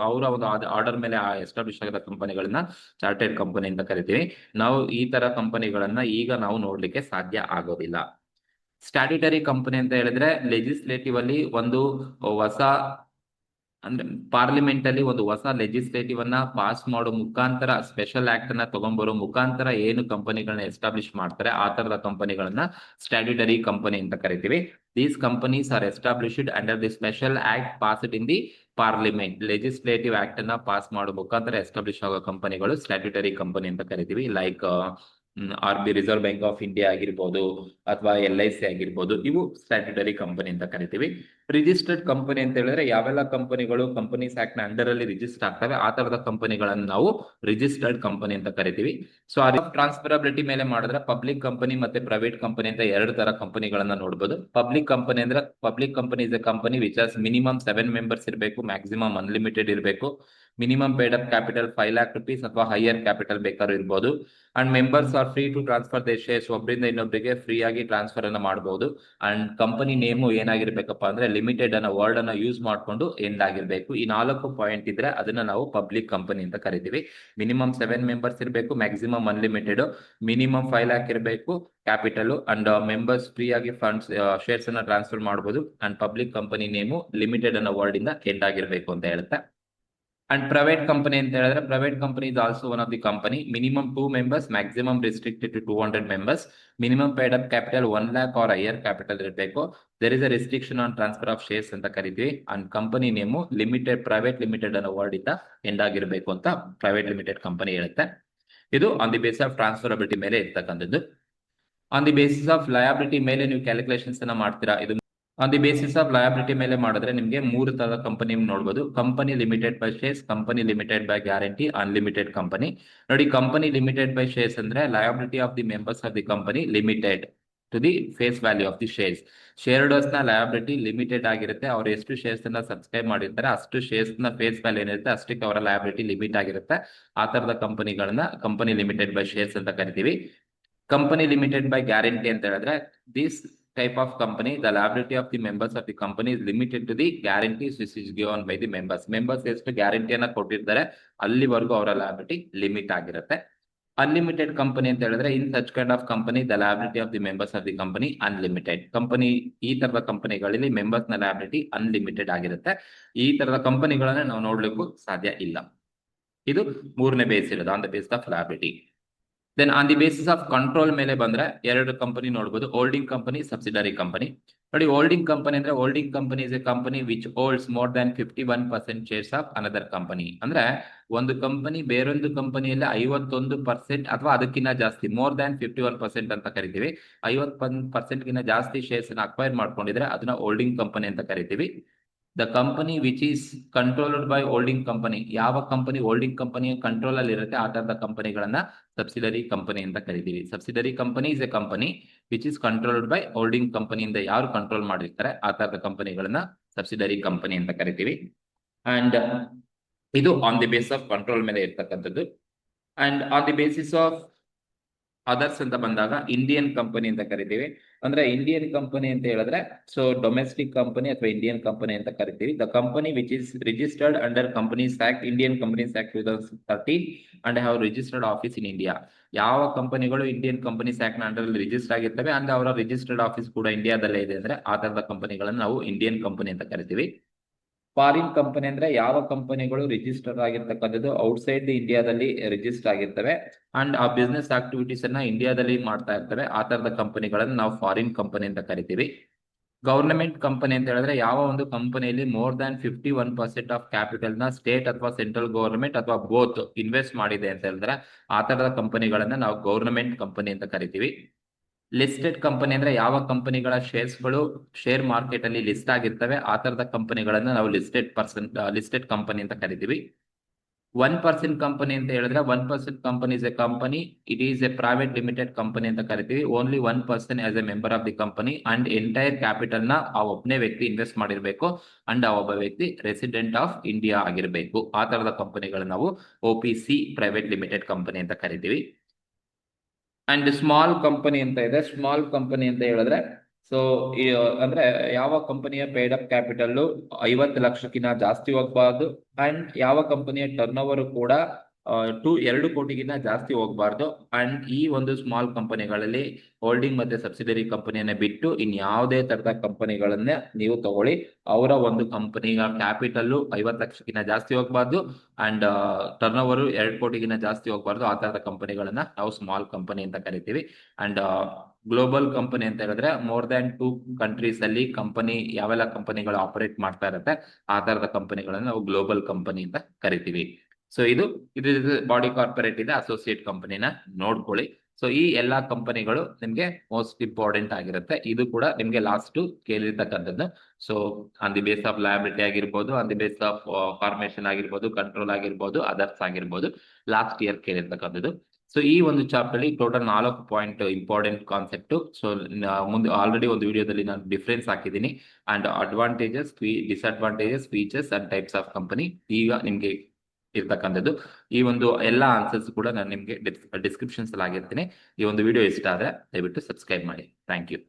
ಅವರ ಒಂದು ಆರ್ಡರ್ ಮೇಲೆ ಎಸ್ಟಾಬ್ಲಿಷ್ ಆಗಿರೋ ಕಂಪನಿಗಳನ್ನ ಚಾರ್ಟೆಡ್ ಕಂಪನಿ ಅಂತ ಕರಿತೀವಿ. ನಾವು ಈ ತರ ಕಂಪನಿಗಳನ್ನ ಈಗ ನಾವು ನೋಡ್ಲಿಕ್ಕೆ ಸಾಧ್ಯ ಆಗೋದಿಲ್ಲ. ಸ್ಟ್ಯಾಟ್ಯೂಟರಿ ಕಂಪನಿ ಅಂತ ಹೇಳಿದ್ರೆ ಲೆಜಿಸ್ಲೇಟಿವ್ ಅಲ್ಲಿ ಒಂದು ಹೊಸ ಅಂದ್ರೆ ಪಾರ್ಲಿಮೆಂಟ್ ಅಲ್ಲಿ ಒಂದು ಹೊಸ ಲೆಜಿಸ್ಲೇಟಿವ್ ಅನ್ನ ಪಾಸ್ ಮಾಡೋ ಮುಖಾಂತರ, ಸ್ಪೆಷಲ್ ಆಕ್ಟ್ ಅನ್ನ ತಗೊಂಡ್ಬರೋ ಮುಖಾಂತರ ಏನು ಕಂಪನಿಗಳನ್ನ ಎಸ್ಟಾಬ್ಲಿಷ್ ಮಾಡ್ತಾರೆ ಆ ತರದ ಕಂಪನಿಗಳನ್ನ ಸ್ಟ್ಯಾಟ್ಯೂಟರಿ ಕಂಪನಿ ಅಂತ ಕರಿತೀವಿ. These companies are established under the special act passed in the parliament. Legislative act ಅನ್ನ ಪಾಸ್ ಮಾಡೋ ಮುಖಾಂತರ ಎಸ್ಟಾಬ್ಲಿಷ್ ಆಗೋ ಕಂಪನಿಗಳು ಸ್ಟ್ಯಾಟ್ಯೂಟರಿ ಕಂಪನಿ ಅಂತ ಕರಿತೀವಿ. Like RB reserve bank of India ಆಗಿರ್ಬೋದು, ಅಥವಾ LIC ಆಗಿರ್ಬೋದು, ಇವು ಸ್ಟ್ಯಾಟ್ಯೂಟರಿ ಕಂಪನಿ ಅಂತ ಕರಿತೀವಿ. ರಿಜಿಸ್ಟರ್ಡ್ ಕಂಪನಿ ಅಂತ ಹೇಳಿದ್ರೆ ಯಾವೆಲ್ಲ ಕಂಪನಿಗಳು ಕಂಪನೀಸ್ ಆಕ್ಟ್ ನ ಅಂಡರ್ ಅಲ್ಲಿ ರಿಜಿಸ್ಟರ್ ಆಗ್ತವೆ ಆ ತರದ ಕಂಪನಿಗಳನ್ನು ನಾವು ರಿಜಿಸ್ಟರ್ಡ್ ಕಂಪನಿ ಅಂತ ಕರಿತೀವಿ. ಸೊ ಟ್ರಾನ್ಸ್ಫರಬಿಲಿಟಿ ಮೇಲೆ ಮಾಡಿದ್ರೆ ಪಬ್ಲಿಕ್ ಕಂಪನಿ ಮತ್ತೆ ಪ್ರೈವೇಟ್ ಕಂಪನಿ ಅಂತ ಎರಡು ತರ ಕಂಪನಿಗಳನ್ನ ನೋಡಬಹುದು. ಪಬ್ಲಿಕ್ ಕಂಪನಿ ಅಂದ್ರೆ public company is a company which as minimum 7 members ಇರಬೇಕು, ಮ್ಯಾಕ್ಸಿಮಮ್ ಅನ್ಲಿಮಿಟೆಡ್ ಇರಬೇಕು, minimum paid up capital 5 lakh rupees ಅಥವಾ ಹೈಯರ್ ಕ್ಯಾಪಿಟಲ್ ಬೇಕಾದ್ರೂ ಇರ್ಬೋದು. And members are free to transfer they shares, ಒಬ್ಬರಿಂದ ಇನ್ನೊಬ್ಬರಿಗೆ ಫ್ರೀ ಆಗಿ ಟ್ರಾನ್ಸ್ಫರ್ ಅನ್ನ ಮಾಡಬಹುದು. ಅಂಡ್ ಕಂಪನಿ ನೇಮು ಏನಾಗಿರ್ಬೇಕಪ್ಪ ಅಂದ್ರೆ ಲಿಮಿಟೆಡ್ ಅನ್ನೋ ವರ್ಡ್ ಅನ್ನ ಯೂಸ್ ಮಾಡ್ಕೊಂಡು ಎಂಡ್ ಆಗಿರ್ಬೇಕು. ಈ 4 ಪಾಯಿಂಟ್ ಇದ್ರೆ ಅದನ್ನ ನಾವು ಪಬ್ಲಿಕ್ ಕಂಪನಿ ಅಂತ ಕರಿತೀವಿ. ಮಿನಿಮಮ್ 7 ಮೆಂಬರ್ಸ್ ಇರಬೇಕು, ಮ್ಯಾಕ್ಸಿಮಮ್ ಅನ್ಲಿಮಿಟೆಡ್, ಮಿನಿಮಮ್ 5 lakh ಇರಬೇಕು ಕ್ಯಾಪಿಟಲ್, ಅಂಡ್ ಮೆಂಬರ್ಸ್ ಫ್ರೀ ಆಗಿ ಫಂಡ್ಸ್ ಶೇರ್ಸ್ ಅನ್ನ ಟ್ರಾನ್ಸ್ಫರ್ ಮಾಡಬಹುದು. And public company name limited ಅನ್ನೋ ವರ್ಡ್ ಇಂದ ಎಂಡ್ ಆಗಿರ್ಬೇಕು ಅಂತ ಹೇಳುತ್ತೆ. ಅಂಡ್ ಪ್ರೈವೇಟ್ ಕಂಪನಿ ಅಂತ ಹೇಳಿದ್ರೆ private company is also one of the company. Minimum 2 members, maximum restricted to 200 members, minimum paid up capital 1 lakh or higher capital ಇರಬೇಕು. There is a restriction on transfer of shares ಅಂತ ಕರಿತೀವಿ. And company name limited, private limited ಅನ್ನೋ word ಇಂದ end ಆಗಿರ್ಬೇಕು ಅಂತ private limited company ಹೇಳುತ್ತೆ. ಇದು on the base of ಟ್ರಾನ್ಸ್ಫರಬಿಲಿಟಿ ಮೇಲೆ ಇರ್ತಕ್ಕಂಥದ್ದು. On the basis of liability ಮೇಲೆ ನೀವು ಕ್ಯಾಲ್ಕುಲೇಷನ್ಸ್ ಅನ್ನ ಮಾಡ್ತೀರಾ. ಇದು on the basis of liability ಮೇಲೆ ಮಾಡಿದ್ರೆ ನಿಮಗೆ 3 ತರದ ಕಂಪನಿ ನೋಡಬಹುದು. Company limited by shares, company limited by guarantee, unlimited company. ನೋಡಿ, ಕಂಪನಿ ಲಿಮಿಟೆಡ್ ಬೈ ಶೇರ್ಸ್ ಅಂದ್ರೆ liability of the members of the company limited to the face value of the shares. Share holders ನ liability limited ಆಗಿರುತ್ತೆ. ಅವ್ರು ಎಷ್ಟು shares ಅನ್ನ subscribe ಮಾಡಿರ್ತಾರೆ ಅಷ್ಟು shares ನ ಫೇಸ್ ವ್ಯಾಲ್ಯೂ ಏನಿರುತ್ತೆ ಅಷ್ಟಕ್ಕೆ ಅವರ ಲಯಬಿಲಿಟಿ ಲಿಮಿಟ್ ಆಗಿರುತ್ತೆ. ಆ ತರದ ಕಂಪನಿಗಳನ್ನ ಕಂಪನಿ ಲಿಮಿಟೆಡ್ ಬೈ ಶೇರ್ಸ್ ಅಂತ ಕರಿತೀವಿ. ಕಂಪನಿ ಲಿಮಿಟೆಡ್ ಬೈ ಗ್ಯಾರಂಟಿ ಅಂತ ಹೇಳಿದ್ರೆ this type of company, the liability of the members of the company is limited to the guarantees which is given by the members. Members ಎಷ್ಟು ಗ್ಯಾರಂಟಿಯನ್ನ ಕೊಟ್ಟಿರ್ತಾರೆ ಅಲ್ಲಿವರೆಗೂ ಅವರ liability limit ಆಗಿರುತ್ತೆ. Unlimited company ಅಂತ ಹೇಳಿದ್ರೆ ಇನ್ such kind of company the liability of the members of the company unlimited. Company ಈ ತರದ ಕಂಪನಿಗಳಲ್ಲಿ ಮೆಂಬರ್ಸ್ ನ liability ಅನ್ಲಿಮಿಟೆಡ್ ಆಗಿರುತ್ತೆ. ಈ ತರದ ಕಂಪನಿಗಳನ್ನ ನಾವು ನೋಡ್ಲಿಕ್ಕೂ ಸಾಧ್ಯ ಇಲ್ಲ. ಇದು 3ನೇ ಬೇಸ್ ಇರೋದು on the base of liability. Then on the basis of control ಮೇಲೆ ಬಂದ್ರೆ 2 ಕಂಪನಿ ನೋಡಬಹುದು, ಹೋಲ್ಡಿಂಗ್ ಕಂಪನಿ, ಸಬ್ಸಿಡರಿ ಕಂಪನಿ. ನೋಡಿ, ಹೋಲ್ಡಿಂಗ್ ಕಂಪನಿ ಅಂದ್ರೆ holding company is a company which holds more than 51% shares of another company. ಅಂದ್ರೆ ಒಂದು company ಬೇರೊಂದು ಕಂಪನಿಯಲ್ಲಿ 51% ಅಥವಾ ಅದಕ್ಕಿಂತ ಜಾಸ್ತಿ, ಮೋರ್ ದನ್ 51% ಅಂತ ಕರಿತೀವಿ. 51% ಗಿಂತ ಜಾಸ್ತಿ ಶೇರ್ಸ್ ನ ಅಕ್ವೈರ್ ಮಾಡ್ಕೊಂಡಿದ್ರೆ ಅದನ್ನ ಹೋಲ್ಡಿಂಗ್ ಕಂಪನಿ ಅಂತ ಕರಿತೀವಿ. The company which is controlled by holding company, ಯಾವ ಕಂಪನಿ ಹೋಲ್ಡಿಂಗ್ ಕಂಪನಿಯ ಕಂಟ್ರೋಲ್ ಅಲ್ಲಿ ಇರುತ್ತೆ ಆ ತರದ ಕಂಪನಿಗಳನ್ನ ಸಬ್ಸಿಡರಿ ಕಂಪನಿ ಅಂತ ಕರಿತೀವಿ. Subsidiary company is a company which is controlled by holding ಕಂಪನಿಯಿಂದ ಯಾರು ಕಂಟ್ರೋಲ್ ಮಾಡಿರ್ತಾರೆ ಆ ತರದ ಕಂಪನಿಗಳನ್ನ ಸಬ್ಸಿಡರಿ ಕಂಪನಿ ಅಂತ ಕರಿತೀವಿ. ಅಂಡ್ ಇದು on the base of control ಮೇಲೆ ಇರ್ತಕ್ಕಂಥದ್ದು. And on the basis of others ಅಂತ ಬಂದಾಗ ಇಂಡಿಯನ್ ಕಂಪನಿ ಅಂತ ಕರಿತೀವಿ. ಅಂದ್ರೆ ಇಂಡಿಯನ್ ಕಂಪನಿ ಅಂತ ಹೇಳಿದ್ರೆ ಸೊ ಡೊಮೆಸ್ಟಿಕ್ ಕಂಪನಿ ಅಥವಾ ಇಂಡಿಯನ್ ಕಂಪನಿ ಅಂತ ಕರಿತೀವಿ. The company which is registered under companies act, Indian companies act 2013 and have registered office in India. ಯಾವ ಕಂಪನಿಗಳು ಇಂಡಿಯನ್ ಕಂಪನೀಸ್ ಆಕ್ಟ್ ನ ಅಂಡರ್ ರಿಜಿಸ್ಟರ್ ಆಗಿರ್ತವೆ ಅಂದ್ರೆ ಅವರ ರಿಜಿಸ್ಟರ್ಡ್ ಆಫೀಸ್ ಕೂಡ ಇಂಡಿಯಾದಲ್ಲೇ ಇದೆ ಅಂದ್ರೆ ಆ ತರದ ಕಂಪನಿಗಳನ್ನ ನಾವು ಇಂಡಿಯನ್ ಕಂಪನಿ ಅಂತ ಕರಿತೀವಿ. ಫಾರಿನ್ ಕಂಪನಿ ಅಂದ್ರೆ ಯಾವ ಕಂಪನಿಗಳು ರಿಜಿಸ್ಟರ್ ಆಗಿರ್ತಕ್ಕಂಥದ್ದು ಔಟ್ಸೈಡ್ ದಿ ಇಂಡಿಯಾದಲ್ಲಿ ರಿಜಿಸ್ಟರ್ ಆಗಿರ್ತವೆ ಅಂಡ್ ಆ ಬಿಸ್ನೆಸ್ ಆಕ್ಟಿವಿಟೀಸ್ ಅನ್ನ ಇಂಡಿಯಾದಲ್ಲಿ ಮಾಡ್ತಾ ಇರ್ತವೆ ಆ ತರದ ಕಂಪನಿಗಳನ್ನ ನಾವು ಫಾರಿನ್ ಕಂಪನಿ ಅಂತ ಕರಿತೀವಿ. ಗವರ್ನಮೆಂಟ್ ಕಂಪನಿ ಅಂತ ಹೇಳಿದ್ರೆ ಯಾವ ಒಂದು ಕಂಪನಿಯಲ್ಲಿ ಮೋರ್ ದನ್ 51% ಆಫ್ ಕ್ಯಾಪಿಟಲ್ ನ ಸ್ಟೇಟ್ ಅಥವಾ ಸೆಂಟ್ರಲ್ ಗವರ್ನಮೆಂಟ್ ಅಥವಾ ಬೋತ್ ಇನ್ವೆಸ್ಟ್ ಮಾಡಿದೆ ಅಂತ ಹೇಳಿದ್ರೆ ಆ ತರದ ಕಂಪನಿಗಳನ್ನ ನಾವು ಗವರ್ನಮೆಂಟ್ ಕಂಪನಿ ಅಂತ ಕರಿತೀವಿ. ಲಿಸ್ಟೆಡ್ ಕಂಪನಿ ಅಂದ್ರೆ ಯಾವ ಕಂಪನಿಗಳ ಶೇರ್ಸ್ಗಳು ಶೇರ್ ಮಾರ್ಕೆಟ್ ಅಲ್ಲಿ ಲಿಸ್ಟ್ ಆಗಿರ್ತವೆ ಆ ತರದ ಕಂಪನಿಗಳನ್ನ ನಾವು ಲಿಸ್ಟೆಡ್ ಕಂಪನಿ ಅಂತ ಕರಿತೀವಿ. 1% ಕಂಪನಿ ಅಂತ ಹೇಳಿದ್ರೆ 1% company is a company, it is A private limited company ಅಂತ ಕರಿತೀವಿ. Only 1% as A member of the company and entire capital ನ ಆ ಒಬ್ಬನೇ ವ್ಯಕ್ತಿ ಇನ್ವೆಸ್ಟ್ ಮಾಡಿರ್ಬೇಕು ಅಂಡ್ ಆ ಒಬ್ಬ ವ್ಯಕ್ತಿ ರೆಸಿಡೆಂಟ್ ಆಫ್ ಇಂಡಿಯಾ ಆಗಿರ್ಬೇಕು. ಆ ತರದ ಕಂಪನಿಗಳನ್ನ ನಾವು OPC ಪ್ರೈವೇಟ್ ಲಿಮಿಟೆಡ್ ಕಂಪನಿ ಅಂತ ಕರಿತೀವಿ. ಅಂಡ್ ಸ್ಮಾಲ್ ಕಂಪನಿ ಅಂತ ಇದೆ. ಸ್ಮಾಲ್ ಕಂಪನಿ ಅಂತ ಹೇಳಿದ್ರೆ ಸೊ ಅಂದ್ರೆ ಯಾವ ಕಂಪನಿಯ ಪೇಡ್ ಅಪ್ ಕ್ಯಾಪಿಟಲ್ 50 ಲಕ್ಷಕ್ಕಿಂತ ಜಾಸ್ತಿ ಹೋಗಬಾರ್ದು ಅಂಡ್ ಯಾವ ಕಂಪನಿಯ ಟರ್ನ್ ಓವರ್ ಕೂಡ ಟು 2 ಕೋಟಿಗಿಂತ ಜಾಸ್ತಿ ಹೋಗಬಾರ್ದು. ಅಂಡ್ ಈ ಒಂದು ಸ್ಮಾಲ್ ಕಂಪನಿಗಳಲ್ಲಿ ಹೋಲ್ಡಿಂಗ್ ಮತ್ತೆ ಸಬ್ಸಿಡರಿ ಕಂಪನಿಯನ್ನ ಬಿಟ್ಟು ಇನ್ಯಾವುದೇ ತರದ ಕಂಪನಿಗಳನ್ನೇ ನೀವು ತಗೊಳ್ಳಿ. ಅವರ ಒಂದು ಕಂಪನಿಯ ಕ್ಯಾಪಿಟಲ್ 50 ಲಕ್ಷಕ್ಕಿಂತ ಜಾಸ್ತಿ ಹೋಗಬಾರ್ದು. ಅಂಡ್ ಟರ್ನ್ ಓವರ್ 2 ಕೋಟಿಗಿಂತ ಜಾಸ್ತಿ ಹೋಗಬಾರ್ದು. ಆ ತರದ ಕಂಪನಿಗಳನ್ನ ನಾವು ಸ್ಮಾಲ್ ಕಂಪನಿ ಅಂತ ಕರಿತೀವಿ. ಅಂಡ್ ಗ್ಲೋಬಲ್ ಕಂಪನಿ ಅಂತ ಹೇಳಿದ್ರೆ ಮೋರ್ ದ್ಯಾನ್ 2 ಕಂಟ್ರೀಸ್ ಅಲ್ಲಿ ಕಂಪನಿ ಯಾವೆಲ್ಲ ಕಂಪನಿಗಳು ಆಪರೇಟ್ ಮಾಡ್ತಾ ಇರುತ್ತೆ ಆ ತರದ ಕಂಪನಿಗಳನ್ನ ನಾವು ಗ್ಲೋಬಲ್ ಕಂಪನಿ ಅಂತ ಕರಿತೀವಿ. ಸೊ ಇದು ಬಾಡಿ ಕಾರ್ಪೊರೇಟ್ ಇದೆ, ಅಸೋಸಿಯೇಟ್ ಕಂಪನಿನ ನೋಡ್ಕೊಳ್ಳಿ. ಸೊ ಈ ಎಲ್ಲಾ ಕಂಪನಿಗಳು ನಿಮ್ಗೆ ಮೋಸ್ಟ್ ಇಂಪಾರ್ಟೆಂಟ್ ಆಗಿರುತ್ತೆ. ಇದು ಕೂಡ ನಿಮ್ಗೆ ಲಾಸ್ಟ್ ಕೇಳಿರ್ತಕ್ಕಂಥದ್ದು. So on the base of liability ಆಗಿರ್ಬೋದು, on the base of formation ಆಗಿರ್ಬೋದು, ಕಂಟ್ರೋಲ್ ಆಗಿರ್ಬೋದು, ಅದರ್ಸ್ ಆಗಿರ್ಬೋದು, ಲಾಸ್ಟ್ ಇಯರ್ ಕೇಳಿರ್ತಕ್ಕಂಥದ್ದು. ಸೊ ಈ ಒಂದು ಚಾಪ್ಟರ್ ಅಲ್ಲಿ total 4 point important concept. So ಮುಂದೆ ಆಲ್ರೆಡಿ ಒಂದು ವಿಡಿಯೋದಲ್ಲಿ ನಾನು ಡಿಫ್ರೆನ್ಸ್ ಹಾಕಿದ್ದೀನಿ. And advantages, disadvantages, features and types of company ಈಗ ನಿಮ್ಗೆ ಇರ್ತಕ್ಕಂಥದ್ದು. ಈ ಒಂದು ಎಲ್ಲಾ ಆನ್ಸರ್ಸ್ ಕೂಡ ನಾನು ನಿಮ್ಗೆ ಡಿಸ್ಕ್ರಿಪ್ಷನ್ಸ್ ಅಲ್ಲಿ ಆಗಿರ್ತೀನಿ. ಈ ಒಂದು ವಿಡಿಯೋ ಇಷ್ಟ ಆದ್ರೆ ದಯವಿಟ್ಟು ಸಬ್ಸ್ಕ್ರೈಬ್ ಮಾಡಿ. Thank you.